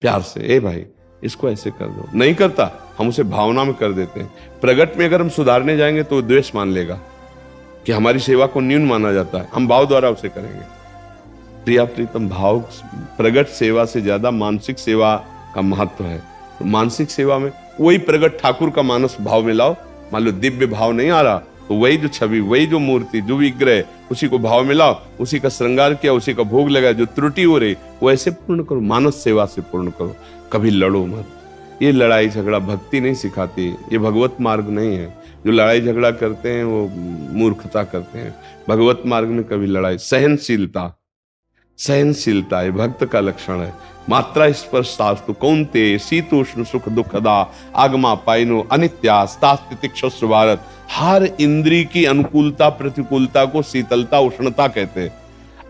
प्यार से ए भाई इसको ऐसे कर दो, नहीं करता हम उसे भावना में कर देते हैं। प्रगट में अगर हम सुधारने जाएंगे तो द्वेष मान लेगा कि हमारी सेवा को न्यून माना जाता है, हम भाव द्वारा उसे करेंगे। प्रिया प्रीतम भाव, प्रगट सेवा से ज्यादा मानसिक सेवा का महत्व है। तो मानसिक सेवा में वही प्रगट ठाकुर का मानस भाव में लाओ। मान लो दिव्य भाव नहीं आ रहा तो वही जो छवि, वही जो मूर्ति, जो विग्रह, उसी को भाव में लाओ, उसी का श्रृंगार किया, उसी का भोग लगाया। जो त्रुटि हो रही वो ऐसे पूर्ण करो, मानस सेवा से पूर्ण करो। कभी लड़ो मत। ये लड़ाई झगड़ा भक्ति नहीं सिखाती, ये भगवत मार्ग नहीं है। जो लड़ाई झगड़ा करते हैं वो मूर्खता करते हैं। भगवत मार्ग में कभी लड़ाई, सहनशीलता, सहनशीलता ये भक्त का लक्षण है। मात्रा स्पर्शास्तु कौन्तेय शीतोष्ण सुख दुखदा आगमा पाइनो अनित्या स्थितिक्षु भारत। हर इंद्री की अनुकूलता प्रतिकूलता को शीतलता उष्णता कहते हैं।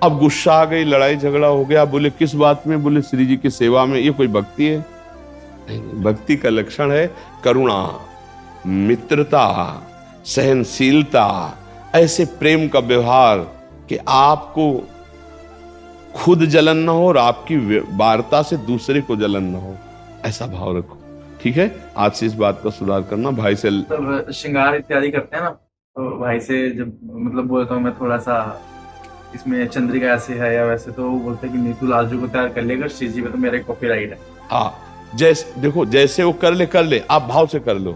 अब गुस्सा आ गई, लड़ाई झगड़ा हो गया, बोले किस बात में? बोले श्री जी की सेवा में। ये कोई भक्ति है? नहीं। भक्ति का लक्षण है करुणा, मित्रता, सहनशीलता, ऐसे प्रेम का व्यवहार कि आपको खुद जलन ना हो और आपकी वार्ता से दूसरे को जलन ना हो, ऐसा भाव रखो। ठीक है, आज से इस बात का सुधार करना। भाई से मतलब श्रृंगार इत्यादि करते हैं ना, तो भाई से जब मतलब बोलता हूँ मैं थोड़ा सा इसमें चंद्रिका ऐसे है या वैसे, तो वो बोलते हैं कि नीतू लालजू को तैयार कर लेगा, श्री जी में तो मेरा कॉपीराइट है। हाँ, जैसे देखो, जैसे वो कर ले, आप भाव से कर लो,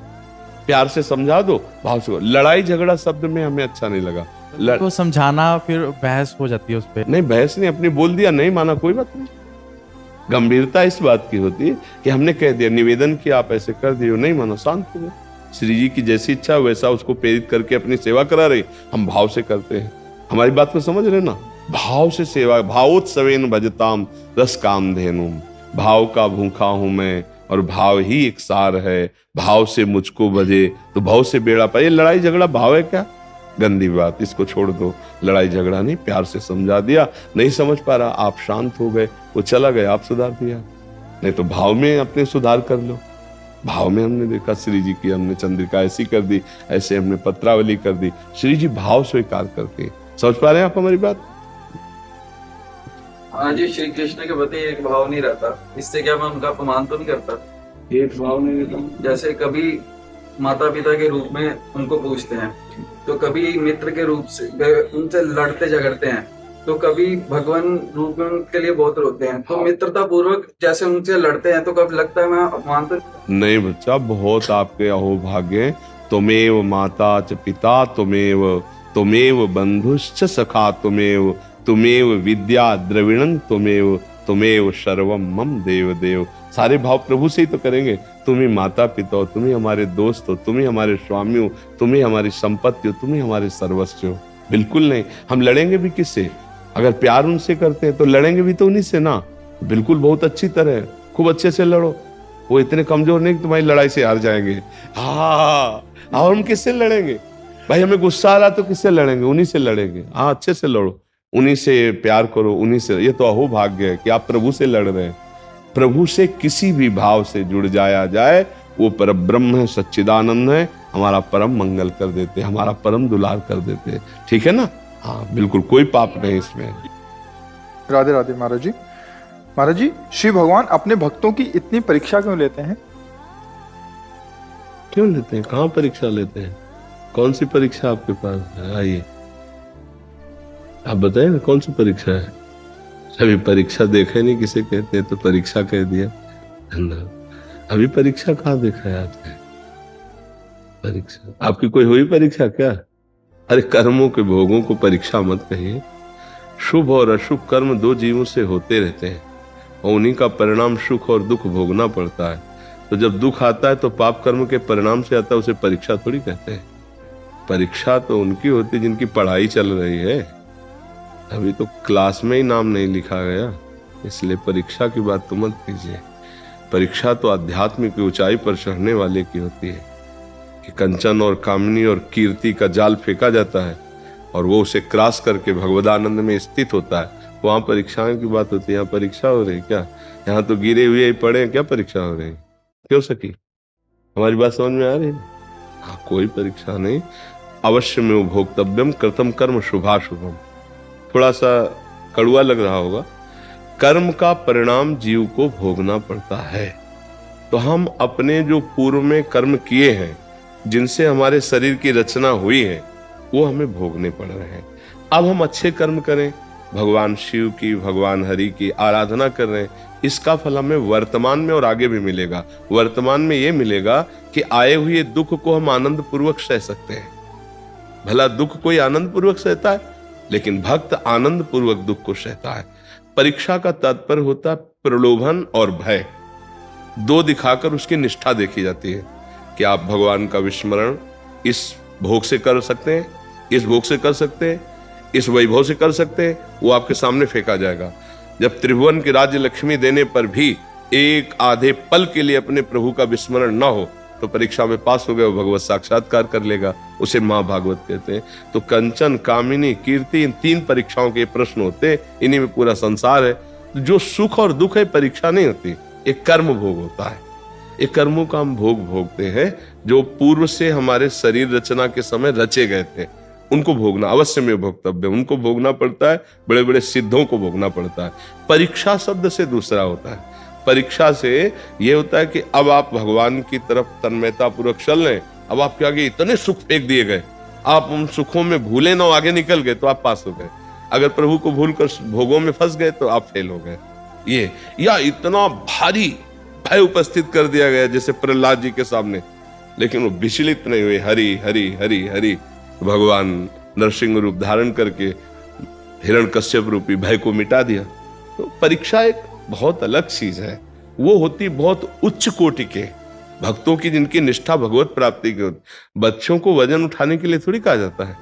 प्यार से समझा दो, भाव से। लड़ाई झगड़ा शब्द में हमें अच्छा नहीं लगा। तो समझाना फिर बहस हो जाती है उस पर। नहीं, बहस नहीं, अपनी बोल दिया, नहीं माना, कोई बात नहीं। गंभीरता इस बात की होती है कि हमने कह दिया, निवेदन किया, आप ऐसे कर दिए, नहीं माना, शांत हो गए। श्री जी की जैसी इच्छा वैसा उसको प्रेरित करके अपनी सेवा करा रही, हम भाव से करते हैं। हमारी बात को समझ रहे ना? भाव से सेवा, भावोत्सवेन भजताम रस काम धेनुम। भाव का भूखा हूं मैं और भाव ही एक सार है। भाव से मुझको बजे तो भाव से बेड़ा पाए। लड़ाई झगड़ा भाव है क्या? गंदी बात, इसको छोड़ दो। लड़ाई झगड़ा नहीं, प्यार से समझा दिया, नहीं समझ पा रहा, आप शांत हो गए, वो चला गया, आप सुधार दिया। नहीं तो भाव में अपने सुधार कर लो। भाव में हमने देखा श्री जी की, हमने चंद्रिका ऐसी कर दी, ऐसे हमने पत्रावली कर दी। श्री जी भाव स्वीकार करते हैं। समझ पा रहे हैं आप हमारी बात? हाँ जी, श्री कृष्ण के प्रति एक भाव नहीं रहता, इससे क्या मैं उनका अपमान तो नहीं करता? एक भाव नहीं रहता। जैसे कभी माता पिता के रूप में उनको पूछते हैं, तो कभी मित्र के रूप से उनसे लड़ते झगड़ते हैं, तो कभी भगवान रूप में उनके लिए बहुत रोते हैं। तो मित्रता पूर्वक जैसे उनसे लड़ते हैं तो कभी लगता है मैं अपमान तो नहीं बच्चा, बहुत आपके अहोभाग्य। त्वमेव माता च पिता त्वमेव बंधुश्च सखा त्वमेव विद्या द्रविणं त्वमेव सर्वम मम देव देव। सारे भाव प्रभु से ही तो करेंगे। तुम ही माता पिता हो, तुम ही हमारे दोस्त हो, तुम ही हमारे स्वामी हो, तुम ही हमारी संपत्ति हो, तुम ही हमारे सर्वस्व हो। बिल्कुल नहीं। हम लड़ेंगे भी किससे? अगर प्यार उनसे करते हैं तो लड़ेंगे भी तो उन्हीं से ना। बिल्कुल, बहुत अच्छी तरह, खूब अच्छे से लड़ो। वो इतने कमजोर नहीं कि तुम्हारी लड़ाई से हार जाएंगे। हाँ, और हम किससे लड़ेंगे भाई? हमें गुस्सा आ रहा तो किससे लड़ेंगे? उन्हीं से लड़ेंगे। हाँ, अच्छे से लड़ो, उन्हीं से प्यार करो, उन्हीं से। ये तो अहो भाग्य है कि आप प्रभु से लड़ रहे हैं। प्रभु से किसी भी भाव से जुड़ जाया जाए, वो परम ब्रह्म है, सच्चिदानंद है, हमारा परम मंगल कर देते, हमारा परम दुलार कर देते। ठीक है ना? हाँ, बिल्कुल कोई पाप नहीं इसमें। राधे राधे महाराज जी। महाराज जी, श्री भगवान अपने भक्तों की इतनी परीक्षा क्यों लेते हैं? क्यों लेते हैं? कहाँ परीक्षा लेते हैं? कौन सी परीक्षा आपके पास है? आइए, आप बताइए ना, कौन सी परीक्षा है? अभी परीक्षा देखे नहीं किसे कहते हैं, तो परीक्षा कह दिया। अभी परीक्षा कहाँ देखा है आपने? परीक्षा आपकी कोई हुई परीक्षा क्या? अरे, कर्मों के भोगों को परीक्षा मत कहिए। शुभ और अशुभ कर्म दो जीवों से होते रहते हैं और उन्हीं का परिणाम सुख और दुख भोगना पड़ता है। तो जब दुख आता है तो पाप कर्म के परिणाम से आता है, उसे परीक्षा थोड़ी कहते हैं। परीक्षा तो उनकी होती है जिनकी पढ़ाई चल रही है। अभी तो क्लास में ही नाम नहीं लिखा गया, इसलिए परीक्षा की बात तो मत कीजिए। परीक्षा तो आध्यात्मिक ऊंचाई पर चढ़ने वाले की होती है कि कंचन और कामनी और कीर्ति का जाल फेंका जाता है और वो उसे क्रॉस करके भगवदानंद में स्थित होता है। वहां परीक्षाओं की बात होती है। यहाँ परीक्षा हो रही क्या? यहाँ तो गिरे हुए ही पड़े हैं, क्या परीक्षा हो रही? क्यों सकी? हमारी बात समझ में आ रही है? हाँ, कोई परीक्षा नहीं। अवश्य में भोक्तव्यम कृतम कर्म शुभाशुभम। थोड़ा सा कड़वा लग रहा होगा। कर्म का परिणाम जीव को भोगना पड़ता है। तो हम अपने जो पूर्व में कर्म किए हैं, जिनसे हमारे शरीर की रचना हुई है, वो हमें भोगने पड़ रहे हैं। अब हम अच्छे कर्म करें, भगवान शिव की, भगवान हरि की आराधना कर रहे हैं, इसका फल हमें वर्तमान में और आगे भी मिलेगा। वर्तमान में ये मिलेगा कि आए हुए दुख को हम आनंद पूर्वक सह सकते हैं। भला दुख कोई आनंद पूर्वक सहता है, लेकिन भक्त आनंद पूर्वक दुख को सहता है। परीक्षा का तात्पर्य होता है प्रलोभन और भय, दो दिखाकर उसकी निष्ठा देखी जाती है कि आप भगवान का विस्मरण इस भोग से कर सकते हैं, इस भोग से कर सकते हैं, इस वैभव से कर सकते हैं। वो आपके सामने फेंका जाएगा। जब त्रिभुवन की राज्य लक्ष्मी देने पर भी एक आधे पल के लिए अपने प्रभु का विस्मरण न हो, तो परीक्षा में पास हो गए, वो भगवत साक्षात्कार कर लेगा। उसे माँ भागवत कहते हैं। तो कंचन, कामिनी, कीर्ति, इन तीन परीक्षाओं के प्रश्न होते हैं। इन्हीं में पूरा संसार है। जो सुख और दुख है, परीक्षा नहीं होती, एक कर्म भोग होता है। एक कर्मों का हम भोग भोगते हैं जो पूर्व से हमारे शरीर रचना के समय रचे गए थे। उनको भोगना अवश्य में भोक्तव्य, उनको भोगना पड़ता है। बड़े बड़े सिद्धों को भोगना पड़ता है। परीक्षा शब्द से दूसरा होता है। परीक्षा से यह होता है कि अब आप भगवान की तरफ तन्मयता पूर्वक चल रहे हैं। अब आपके आगे इतने सुख फेंक दिए गए, आप उन सुखों में भूले ना, आगे निकल गए तो आप पास हो गए। अगर प्रभु को भूल कर भोगों में फंस गए तो आप फेल हो गए। ये या इतना भारी भय उपस्थित कर दिया गया जैसे प्रहलाद जी के सामने, लेकिन वो विचलित नहीं हुए। हरि हरि हरि हरि। भगवान नरसिंह रूप धारण करके हिरण्यकश्यप रूपी भय को मिटा दिया। तो परीक्षा एक बहुत अलग चीज है। वो होती बहुत उच्च कोटि के भक्तों की, जिनकी निष्ठा भगवत प्राप्ति की होती। बच्चों को वजन उठाने के लिए थोड़ी कहा जाता है।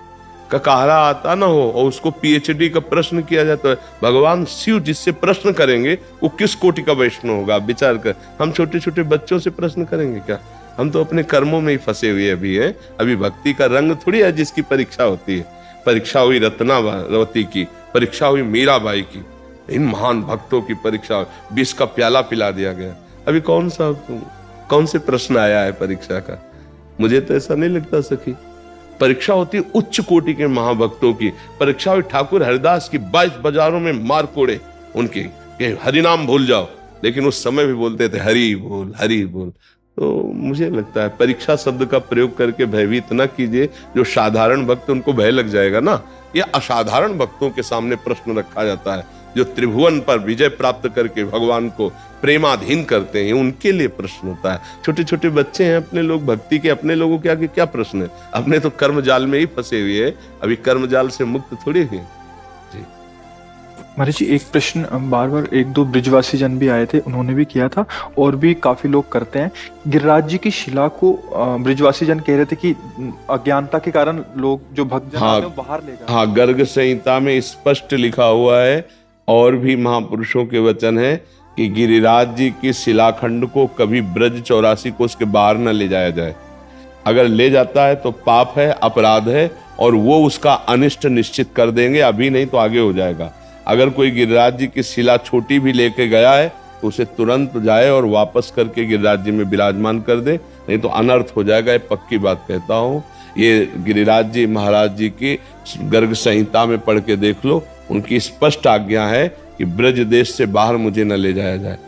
ककारा आता ना हो और उसको पीएचडी का प्रश्न किया जाता है। भगवान शिव जिससे प्रश्न करेंगे वो किस कोटि का वैष्णव होगा, आप विचार कर। हम छोटे छोटे बच्चों से प्रश्न करेंगे क्या? हम तो अपने कर्मों में ही फंसे हुए अभी हैं। अभी भक्ति का रंग थोड़ी है जिसकी परीक्षा होती है। परीक्षा हुई रत्नावती की, परीक्षा हुई मीराबाई की, इन महान भक्तों की परीक्षा। 20 का प्याला पिला दिया गया। अभी कौन से प्रश्न आया है परीक्षा का? मुझे तो ऐसा नहीं लगता सखी। परीक्षा होती उच्च कोटि के महाभक्तों की। परीक्षा हुई ठाकुर हरिदास की। 22 बाजारों में मार कोड़े उनके, हरि नाम भूल जाओ, लेकिन उस समय भी बोलते थे हरि बोल हरि बोल। तो मुझे लगता है परीक्षा शब्द का प्रयोग करके भयभीत न कीजिए। जो साधारण भक्त उनको भय लग जाएगा ना, ये असाधारण भक्तों के सामने प्रश्न रखा जाता है, जो त्रिभुवन पर विजय प्राप्त करके भगवान को प्रेमाधीन करते हैं, उनके लिए प्रश्न होता है। छोटे छोटे बच्चे हैं अपने लोग, भक्ति के अपने लोगों के आगे क्या प्रश्न है? अपने तो कर्म जाल में ही फंसे हुए हैं, अभी कर्म जाल से मुक्त थोड़ी हुए। जी महाराज जी, एक प्रश्न बार बार एक दो ब्रिजवासी जन भी आए थे, उन्होंने भी किया था और भी काफी लोग करते हैं। गिरिराज जी की शिला को ब्रिजवासी जन कह रहे थे कि अज्ञानता के कारण लोग जो भक्तजन आते हैं वो बाहर ले गए। हाँ, गर्ग संहिता में स्पष्ट लिखा हुआ है, और भी महापुरुषों के वचन है कि गिरिराज जी की शिलाखंड को कभी ब्रज 84 कोस के बाहर न ले जाया जाए। अगर ले जाता है तो पाप है, अपराध है, और वो उसका अनिष्ट निश्चित कर देंगे, अभी नहीं तो आगे हो जाएगा। अगर कोई गिरिराज जी की शिला छोटी भी लेके गया है तो उसे तुरंत जाए और वापस करके गिरिराज जी में विराजमान कर दे, नहीं तो अनर्थ हो जाएगा। ये पक्की बात कहता हूँ। ये गिरिराज जी महाराज जी की गर्ग संहिता में पढ़ के देख लो, उनकी स्पष्ट आज्ञा है कि ब्रज देश से बाहर मुझे न ले जाया जाए।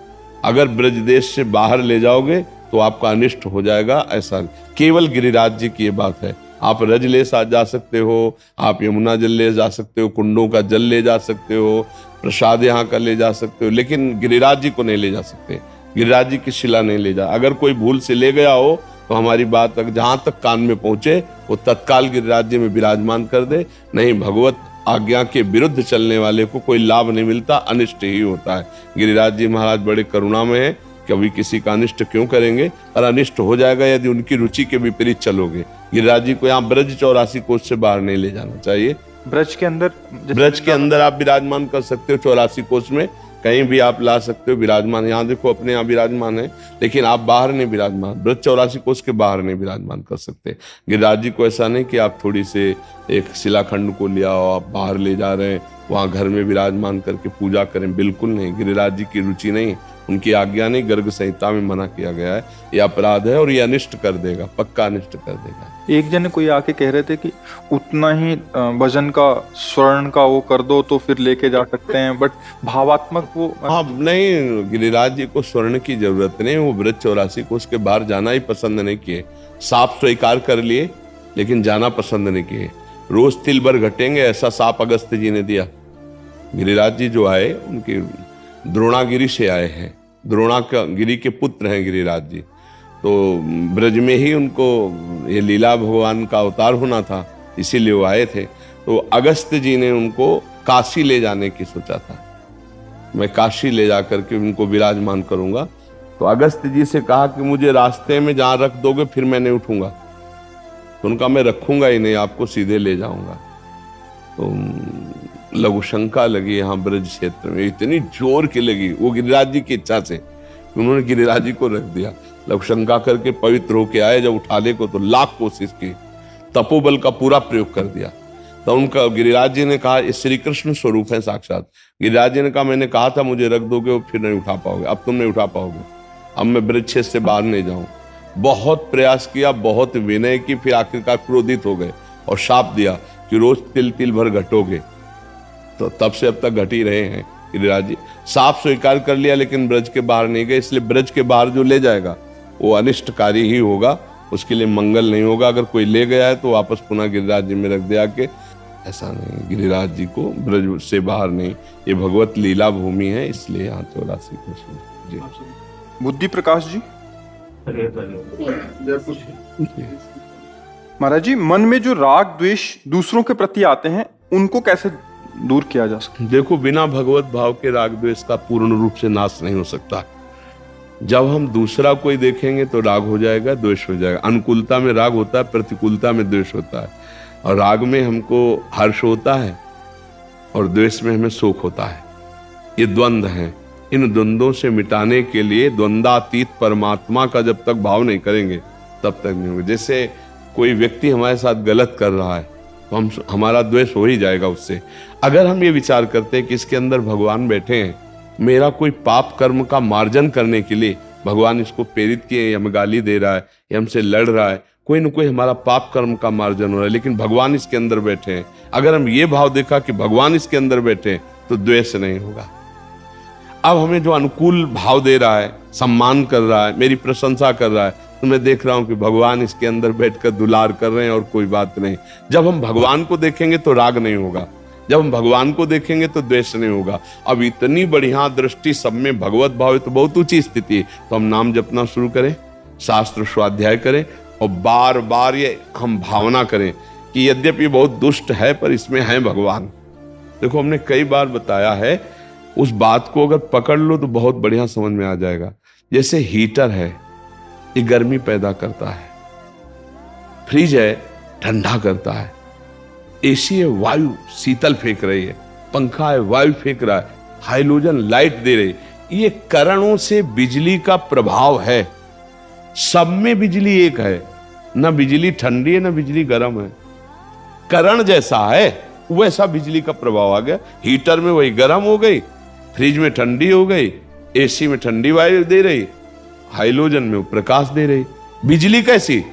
अगर ब्रज देश से बाहर ले जाओगे तो आपका अनिष्ट हो जाएगा। ऐसा केवल गिरिराज जी की ये बात है। आप रज ले जा सकते हो, आप यमुना जल ले जा सकते हो, कुंडों का जल ले जा सकते हो, प्रसाद यहाँ का ले जा सकते हो, लेकिन गिरिराज जी को नहीं ले जा सकते। गिरिराज जी की शिला नहीं ले जा। अगर कोई भूल से ले गया हो तो हमारी बात जहाँ तक कान में पहुंचे वो तत्काल गिरिराज जी में विराजमान कर दे। नहीं, भगवत आज्ञा के विरुद्ध चलने वाले को कोई लाभ नहीं मिलता, अनिष्ट ही होता है। गिरिराज जी महाराज बड़े करुणा में है, कभी किसी का अनिष्ट क्यों करेंगे, और अनिष्ट हो जाएगा यदि उनकी रुचि के विपरीत चलोगे। गिरिराज जी को यहाँ ब्रज 84 कोस से बाहर नहीं ले जाना चाहिए। ब्रज के अंदर आप विराजमान कर सकते हो, 84 कोस में कहीं भी आप ला सकते हो विराजमान। यहाँ देखो अपने यहाँ विराजमान है, लेकिन आप बाहर नहीं विराजमान, ब्रज 84 कोस के बाहर नहीं विराजमान कर सकते। गिरिराज जी को ऐसा नहीं कि आप थोड़ी से एक शिलाखंड को लिया हो, आप बाहर ले जा रहे हैं, वहाँ घर में विराजमान करके पूजा करें, बिल्कुल नहीं। गिरिराज जी की रुचि नहीं, उनकी आज्ञा नहीं, गर्ग संहिता में मना किया गया है। ये अपराध है और ये अनिष्ट कर देगा, पक्का अनिष्ट कर देगा। एक जन कोई आके कह रहे थे कि उतना ही वजन का स्वर्ण का वो कर दो तो फिर लेके जा सकते हैं, बट भावात्मक वो हाँ नहीं, गिरिराज जी को स्वर्ण की जरूरत नहीं, वो ब्रज 84 को उसके बाहर जाना ही पसंद नहीं किए। साफ स्वीकार कर लिए लेकिन जाना पसंद नहीं किए। रोज तिल भर घटेंगे ऐसा साप अगस्त्य जी ने दिया। गिरिराज जी जो आए उनकी द्रोणागिरी से आए हैं, द्रोणागिरी के पुत्र हैं गिरिराज जी। तो ब्रज में ही उनको ये लीला भगवान का अवतार होना था, इसीलिए वो आए थे। तो अगस्त्य जी ने उनको काशी ले जाने की सोचा था, मैं काशी ले जाकर के उनको विराजमान करूंगा। तो अगस्त्य जी से कहा कि मुझे रास्ते में जहां रख दोगे फिर मैं नहीं उठूंगा। तो उनका मैं रखूंगा ही नहीं, आपको सीधे ले जाऊंगा। तो लघु शंका लगी यहाँ ब्रज क्षेत्र में, इतनी जोर की लगी, वो गिरिराज जी की इच्छा से उन्होंने गिरिराज जी को रख दिया। लघु शंका करके पवित्र होके आए, जब उठाने को तो लाख कोशिश की, तपोबल का पूरा प्रयोग कर दिया। तो उनका गिरिराज जी ने कहा ये श्री कृष्ण स्वरूप है साक्षात। गिरिराज जी ने कहा मैंने कहा था मुझे रख दोगे, फिर नहीं उठा पाओगे, अब तुम नहीं उठा पाओगे, अब मैं ब्रज क्षेत्र से बाहर नहीं जाऊं। बहुत प्रयास किया, बहुत विनय की, फिर आखिरकार क्रोधित हो गए और शाप दिया कि रोज तिल तिल भर घटोगे। तो तब से अब तक घट ही रहे हैं गिरिराज जी। साफ स्वीकार कर लिया लेकिन ब्रज के बाहर नहीं गए, इसलिए ब्रज के बाहर जो ले जाएगा वो अनिष्टकारी ही होगा, उसके लिए मंगल नहीं होगा। अगर कोई ले गया है तो वापस पुनः गिरिराज जी में रख दिया के, ऐसा नहीं, गिरिराज जी को ब्रज से बाहर नहीं, ये भगवत लीला भूमि है, इसलिए यहाँ 84 कोस जी। बुद्धि प्रकाश जी, महाराज जी, मन में जो राग द्वेष दूसरों के प्रति आते हैं उनको कैसे दूर किया जा सकता? देखो, बिना भगवत भाव के राग द्वेष का पूर्ण रूप से नाश नहीं हो सकता। जब हम दूसरा कोई देखेंगे तो राग हो जाएगा, द्वेष हो जाएगा। अनुकूलता में राग होता है, प्रतिकूलता में द्वेष होता है। और राग में हमको हर्ष होता है और द्वेष में हमें शोक होता है। ये द्वंद्व हैं। इन द्वंद्वों से मिटाने के लिए द्वंद्वातीत परमात्मा का जब तक भाव नहीं करेंगे तब तक नहीं होगा। जैसे कोई व्यक्ति हमारे साथ गलत कर रहा है तो हमारा द्वेष हो ही जाएगा उससे। अगर हम ये विचार करते हैं कि इसके अंदर भगवान बैठे हैं, मेरा कोई पाप कर्म का मार्जन करने के लिए भगवान इसको प्रेरित किए, हमें गाली दे रहा है या हमसे लड़ रहा है, कोई न कोई हमारा पाप कर्म का मार्जन हो रहा है, लेकिन भगवान इसके अंदर बैठे हैं। अगर हम ये भाव देखा कि भगवान इसके अंदर बैठे हैं तो द्वेष नहीं होगा। अब हमें जो अनुकूल भाव दे रहा है, सम्मान कर रहा है, मेरी प्रशंसा कर रहा है, तो मैं देख रहा हूं कि भगवान इसके अंदर बैठकर दुलार कर रहे हैं और कोई बात नहीं। जब हम भगवान को देखेंगे तो राग नहीं होगा, जब हम भगवान को देखेंगे तो द्वेष नहीं होगा। अब इतनी बढ़िया दृष्टि, सब में भगवत भाव है तो बहुत ऊंची स्थिति है। तो हम नाम जपना शुरू करें, शास्त्र स्वाध्याय करें और बार बार ये हम भावना करें कि यद्यपि बहुत दुष्ट है पर इसमें है भगवान। देखो हमने कई बार बताया है, उस बात को अगर पकड़ लो तो बहुत बढ़िया समझ में आ जाएगा। जैसे हीटर है, ये गर्मी पैदा करता है, फ्रिज है ठंडा करता है, एसी है वायु शीतल फेंक रही है, पंखा है वायु फेंक रहा है, हाइड्रोजन लाइट दे रही है। ये करणों से बिजली का प्रभाव है। सब में बिजली एक है, ना बिजली ठंडी है ना बिजली गर्म है। करण जैसा है वैसा बिजली का प्रभाव आ गया। हीटर में वही गर्म हो गई, फ्रिज में ठंडी हो गई, एसी में ठंडी वायु दे रही, हाइड्रोजन में प्रकाश दे रही। बिजली कैसी?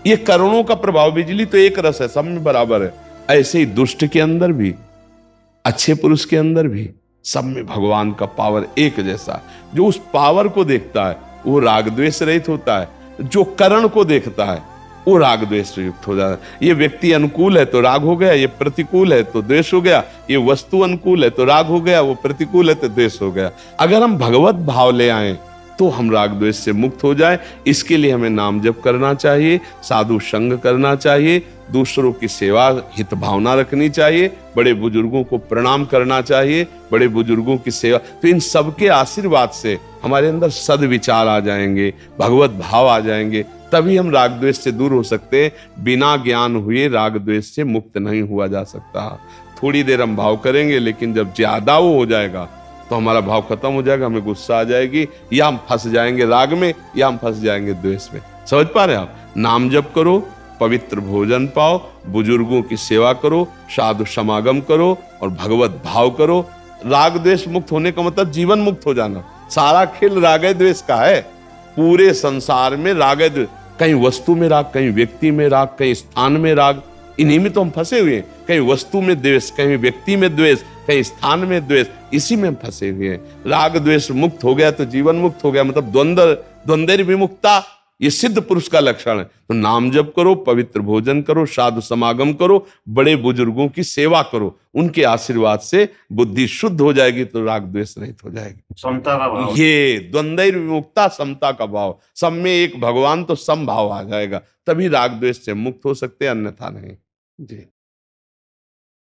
ये करणों का प्रभाव। बिजली तो एक रस है, सब में बराबर है। ऐसे ही दुष्ट के अंदर भी, अच्छे पुरुष के अंदर भी, सब में भगवान का पावर एक जैसा। जो उस पावर को देखता है वो राग द्वेष रहित होता है, जो करण को देखता है वो राग द्वेष से युक्त हो जाता है। ये व्यक्ति अनुकूल है तो राग हो गया, ये प्रतिकूल है तो द्वेष हो गया, ये वस्तु अनुकूल है तो राग हो गया, वो प्रतिकूल है तो द्वेष हो गया। अगर हम भगवत भाव ले आए तो हम राग द्वेष से मुक्त हो जाए। इसके लिए हमें नाम जप करना चाहिए, साधु संग करना चाहिए, दूसरों की सेवा हित भावना रखनी चाहिए, बड़े बुजुर्गों को प्रणाम करना चाहिए, बड़े बुजुर्गों की सेवा। तो इन सबके आशीर्वाद से हमारे अंदर सद्विचार आ जाएंगे, भगवत भाव आ जाएंगे, तभी हम राग द्वेष से दूर हो सकते हैं। बिना ज्ञान हुए राग द्वेष से मुक्त नहीं हुआ जा सकता। थोड़ी देर हम भाव करेंगे, लेकिन जब ज्यादा वो हो जाएगा तो हमारा भाव खत्म हो जाएगा, हमें गुस्सा आ जाएगी, या हम फंस जाएंगे राग में या हम फंस जाएंगे द्वेष में। समझ पा रहे हैं आप? नाम जप करो, पवित्र भोजन पाओ, बुजुर्गों की सेवा करो, साधु समागम करो और भगवत भाव करो। राग द्वेष मुक्त होने का मतलब जीवन मुक्त हो जाना। सारा खेल राग द्वेष का है। पूरे संसार में राग द्वेष, कहीं वस्तु में राग, कहीं व्यक्ति में राग, कहीं स्थान में राग, इन्हीं में तो हम फंसे हुए हैं। कहीं वस्तु में द्वेष, कहीं व्यक्ति में द्वेष, कहीं स्थान में द्वेष, इसी में हम फंसे हुए हैं। राग द्वेष मुक्त हो गया तो जीवन मुक्त हो गया, मतलब द्वंद्व विमुक्ता, ये सिद्ध पुरुष का लक्षण है। तो नाम जप करो, पवित्र भोजन करो, साधु समागम करो, बड़े बुजुर्गों की सेवा करो, उनके आशीर्वाद से बुद्धि शुद्ध हो जाएगी तो राग द्वेष रहित हो जाएगी। समता का भाव, ये द्वंद्व विमुक्ता, समता का भाव, सब में एक भगवान तो सम भाव आ जाएगा, तभी राग द्वेष से मुक्त हो सकते हैं, अन्यथा नहीं। जी।